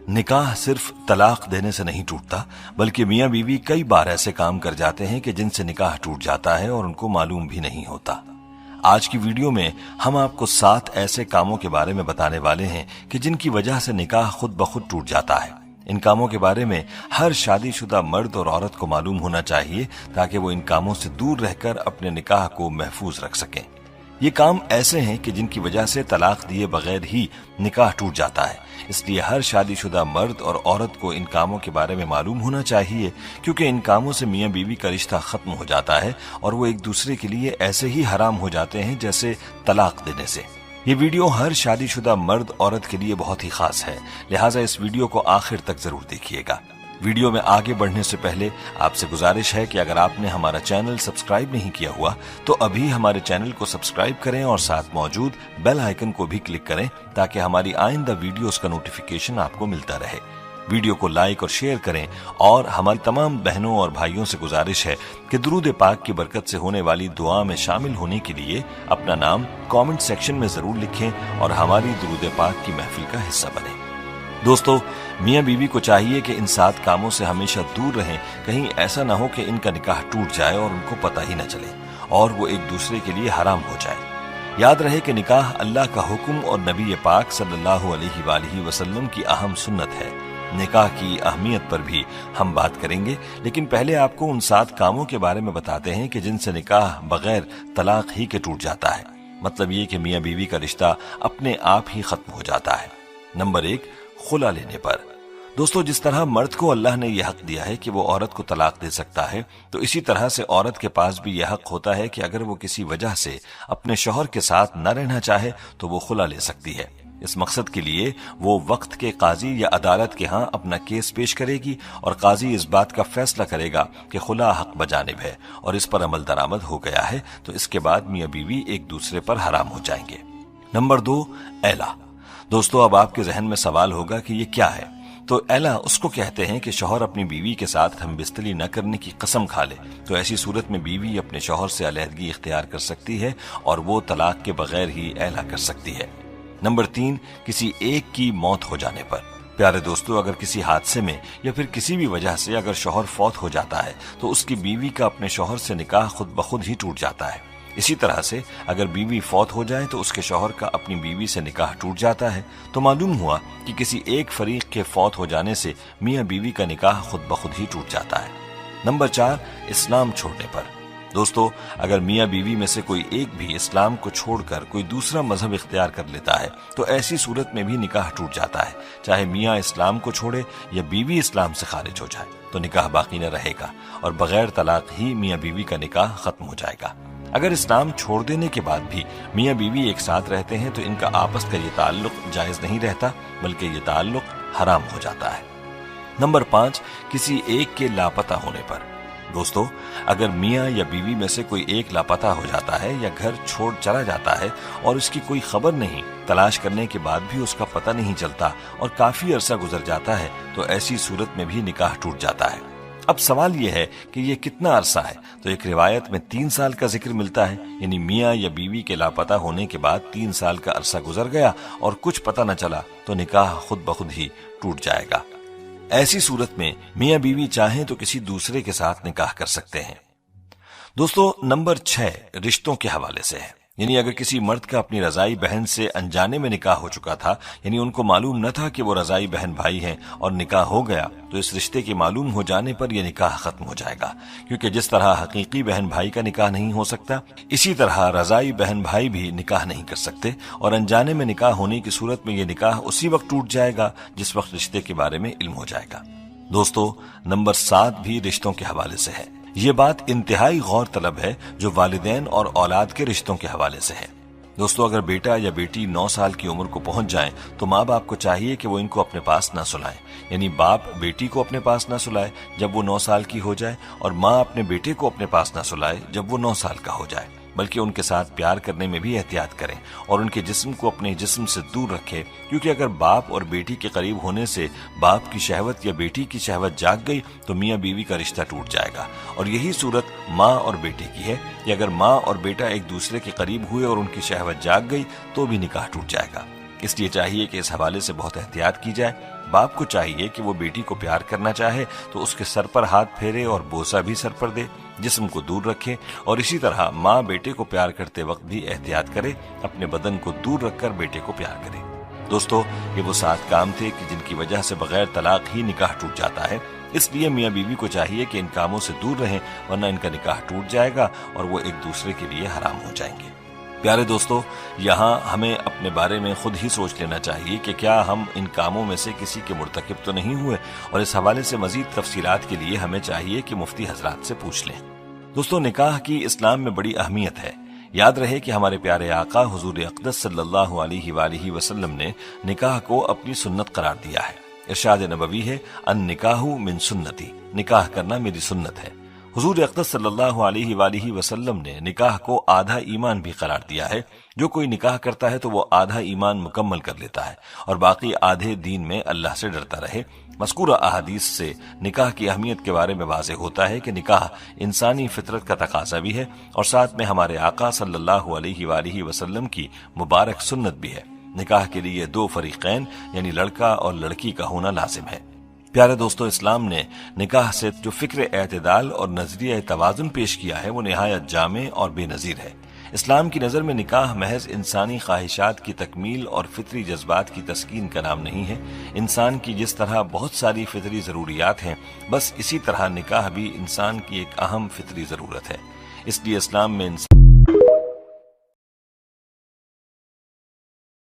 निकाह सिर्फ तलाक देने से नहीं टूटता, बल्कि मियां बीवी कई बार ऐसे काम कर जाते हैं कि जिनसे निकाह टूट जाता है और उनको मालूम भी नहीं होता। आज की वीडियो में हम आपको 7 ऐसे कामों के बारे में बताने वाले हैं कि जिनकी वजह से निकाह खुद ब खुद टूट जाता है। इन कामों के बारे में हर शादीशुदा मर्द और औरत को मालूम होना चाहिए ताकि वो इन कामों से दूर रहकर अपने निकाह को महफूज रख सकें। ये काम ऐसे हैं कि जिनकी वजह से तलाक दिए बगैर ही निकाह टूट जाता है, इसलिए हर शादीशुदा मर्द और औरत को इन कामों के बारे में मालूम होना चाहिए, क्योंकि इन कामों से मियां बीवी का रिश्ता खत्म हो जाता है और वो एक दूसरे के लिए ऐसे ही हराम हो जाते हैं जैसे तलाक देने से। ये वीडियो हर शादीशुदा मर्द औरत के लिए बहुत ही खास है, लिहाजा इस वीडियो को आखिर तक जरूर देखिएगा। वीडियो में आगे बढ़ने से पहले आपसे गुजारिश है कि अगर आपने हमारा चैनल सब्सक्राइब नहीं किया हुआ तो अभी हमारे चैनल को सब्सक्राइब करें और साथ मौजूद बेल आइकन को भी क्लिक करें ताकि हमारी आइंदा वीडियोस का नोटिफिकेशन आपको मिलता रहे। वीडियो को लाइक और शेयर करें और हमारी तमाम बहनों और भाइयों से गुजारिश है कि दुरूद पाक की बरकत से होने वाली दुआ में शामिल होने के लिए अपना नाम कमेंट सेक्शन में जरूर लिखें और हमारी दुरूद पाक की महफिल का हिस्सा बने। दोस्तों, मियां बीवी को चाहिए कि इन 7 कामों से हमेशा दूर रहें, कहीं ऐसा ना हो कि इनका निकाह टूट जाए और उनको पता ही न चले और वो एक दूसरे के लिए हराम हो जाए। याद रहे कि निकाह अल्लाह का हुक्म और नबी पाक सल्लल्लाहु अलैहि वसल्लम की अहम सुन्नत है। निकाह की अहमियत पर भी हम बात करेंगे, लेकिन पहले आपको उन 7 कामों के बारे में बताते हैं कि जिनसे निकाह बगैर तलाक ही के टूट जाता है। मतलब ये कि मियां बीवी का रिश्ता अपने आप ही खत्म हो जाता है। नंबर 1, खुला लेने पर। दोस्तों, जिस तरह मर्द को अल्लाह ने यह हक दिया है कि वो औरत को तलाक दे सकता है, तो इसी तरह से औरत के पास भी यह हक होता है कि अगर वो किसी वजह से अपने शौहर के साथ न रहना चाहे तो वो खुला ले सकती है। इस मकसद के लिए वो वक्त के काजी या अदालत के यहाँ अपना केस पेश करेगी और काजी इस बात का फैसला करेगा कि खुला हक बजानिब है और इस पर अमल दरामद हो गया है, तो इसके बाद मियां बीवी एक दूसरे पर हराम हो जाएंगे। नंबर 2, ऐला। दोस्तों, अब आपके जहन में सवाल होगा कि ये क्या है। तो ऐला उसको कहते हैं कि शौहर अपनी बीवी के साथ हमबिस्तरी न करने की कसम खा ले, तो ऐसी सूरत में बीवी अपने शौहर से अलहदगी इख्तियार कर सकती है और वो तलाक के बगैर ही ऐला कर सकती है। नंबर 3, किसी एक की मौत हो जाने पर। प्यारे दोस्तों, अगर किसी हादसे में या फिर किसी भी वजह से अगर शौहर फौत हो जाता है तो उसकी बीवी का अपने शौहर से निकाह खुद ब खुद ही टूट जाता है। इसी तरह से अगर बीवी फौत हो जाए तो उसके शौहर का अपनी बीवी से निकाह टूट जाता है। तो मालूम हुआ कि किसी एक फरीक के फौत हो जाने से मियां बीवी का निकाह खुद ब खुद ही टूट जाता है। नंबर 4, इस्लाम छोड़ने पर। दोस्तों, अगर मियां बीवी में से कोई एक भी इस्लाम को छोड़कर कोई दूसरा मजहब इख्तियार कर लेता है तो ऐसी सूरत में भी निकाह टूट जाता है। चाहे मियां इस्लाम को छोड़े या बीवी इस्लाम से खारिज हो जाए तो निकाह बाकी न रहेगा और बगैर तलाक ही मियां बीवी का निकाह खत्म हो जाएगा। अगर इस्लाम छोड़ देने के बाद भी मियां बीवी एक साथ रहते हैं तो इनका आपस का ये ताल्लुक जायज नहीं रहता, बल्कि ये ताल्लुक हराम हो जाता है। नंबर 5, किसी एक के लापता होने पर। दोस्तों, अगर मियां या बीवी में से कोई एक लापता हो जाता है या घर छोड़ चला जाता है और उसकी कोई खबर नहीं, तलाश करने के बाद भी उसका पता नहीं चलता और काफी अरसा गुजर जाता है, तो ऐसी सूरत में भी निकाह टूट जाता है। अब सवाल यह है कि ये कितना अरसा है। तो एक रिवायत में 3 साल का जिक्र मिलता है, यानी मियां या बीवी के लापता होने के बाद 3 साल का अरसा गुजर गया और कुछ पता न चला तो निकाह खुद ब खुद ही टूट जाएगा। ऐसी सूरत में मियां बीवी चाहें तो किसी दूसरे के साथ निकाह कर सकते हैं। दोस्तों, नंबर 6, रिश्तों के हवाले से है। यानी अगर किसी मर्द का अपनी रजाई बहन से अनजाने में निकाह हो चुका था, यानी उनको मालूम न था कि वो रजाई बहन भाई हैं और निकाह हो गया, तो इस रिश्ते के मालूम हो जाने पर यह निकाह खत्म हो जाएगा। क्योंकि जिस तरह हकीकी बहन भाई का निकाह नहीं हो सकता, इसी तरह रजाई बहन भाई भी निकाह नहीं कर सकते और अनजाने में निकाह होने की सूरत में यह निकाह उसी वक्त टूट जाएगा जिस वक्त रिश्ते के बारे में इल्म हो जाएगा। दोस्तों, नंबर 7 भी रिश्तों के हवाले से है। ये बात इंतहाई गौर तलब है जो वालिदैन और औलाद के रिश्तों के हवाले से है। दोस्तों, अगर बेटा या बेटी 9 साल की उम्र को पहुंच जाएं तो माँ बाप को चाहिए कि वो इनको अपने पास ना सुलाएं। यानी बाप बेटी को अपने पास ना सुलाए जब वो 9 साल की हो जाए और माँ अपने बेटे को अपने पास ना सुलाए जब वो 9 साल का हो जाए, बल्कि उनके साथ प्यार करने में भी एहतियात करें और उनके जिस्म को अपने जिस्म से दूर रखें। क्योंकि अगर बाप और बेटी के करीब होने से बाप की शहवत या बेटी की शहवत जाग गई तो मियां बीवी का रिश्ता टूट जाएगा। और यही सूरत माँ और बेटे की है कि अगर माँ और बेटा एक दूसरे के करीब हुए और उनकी शहवत जाग गई तो भी निकाह टूट जाएगा। اس لیے چاہیے کہ اس حوالے سے بہت احتیاط کی جائے۔ باپ کو چاہیے کہ وہ بیٹی کو پیار کرنا چاہے تو اس کے سر پر ہاتھ پھیرے اور بوسہ بھی سر پر دے، جسم کو دور رکھے، اور اسی طرح ماں بیٹے کو پیار کرتے وقت بھی احتیاط کرے، اپنے بدن کو دور رکھ کر بیٹے کو پیار کرے۔ دوستو، یہ وہ 7 کام تھے کہ جن کی وجہ سے بغیر طلاق ہی نکاح ٹوٹ جاتا ہے۔ اس لیے میاں بیوی کو چاہیے کہ ان کاموں سے دور رہیں، ورنہ ان کا نکاح ٹوٹ جائے گا اور وہ ایک دوسرے کے لیے حرام ہو جائیں گے۔ پیارے دوستو، یہاں ہمیں اپنے بارے میں خود ہی سوچ لینا چاہیے کہ کیا ہم ان کاموں میں سے کسی کے مرتکب تو نہیں ہوئے، اور اس حوالے سے مزید تفصیلات کے لیے ہمیں چاہیے کہ مفتی حضرات سے پوچھ لیں۔ دوستو، نکاح کی اسلام میں بڑی اہمیت ہے۔ یاد رہے کہ ہمارے پیارے آقا حضور اقدس صلی اللہ علیہ وآلہ وسلم نے نکاح کو اپنی سنت قرار دیا ہے۔ ارشاد نبوی ہے، النکاح من سنتی، نکاح کرنا میری سنت ہے۔ حضور اقدس صلی اللہ علیہ وآلہ وسلم نے نکاح کو آدھا ایمان بھی قرار دیا ہے۔ جو کوئی نکاح کرتا ہے تو وہ آدھا ایمان مکمل کر لیتا ہے اور باقی آدھے دین میں اللہ سے ڈرتا رہے۔ مذکورہ احادیث سے نکاح کی اہمیت کے بارے میں واضح ہوتا ہے کہ نکاح انسانی فطرت کا تقاضا بھی ہے، اور ساتھ میں ہمارے آقا صلی اللہ علیہ وآلہ وسلم کی مبارک سنت بھی ہے۔ نکاح کے لیے 2 فریقین یعنی لڑکا اور لڑکی کا ہونا لازم ہے۔ پیارے دوستو، اسلام نے نکاح سے جو فکر اعتدال اور نظریہ توازن پیش کیا ہے وہ نہایت جامع اور بے نظیر ہے۔ اسلام کی نظر میں نکاح محض انسانی خواہشات کی تکمیل اور فطری جذبات کی تسکین کا نام نہیں ہے۔ انسان کی جس طرح بہت ساری فطری ضروریات ہیں، بس اسی طرح نکاح بھی انسان کی ایک اہم فطری ضرورت ہے۔ اس لیے اسلام میں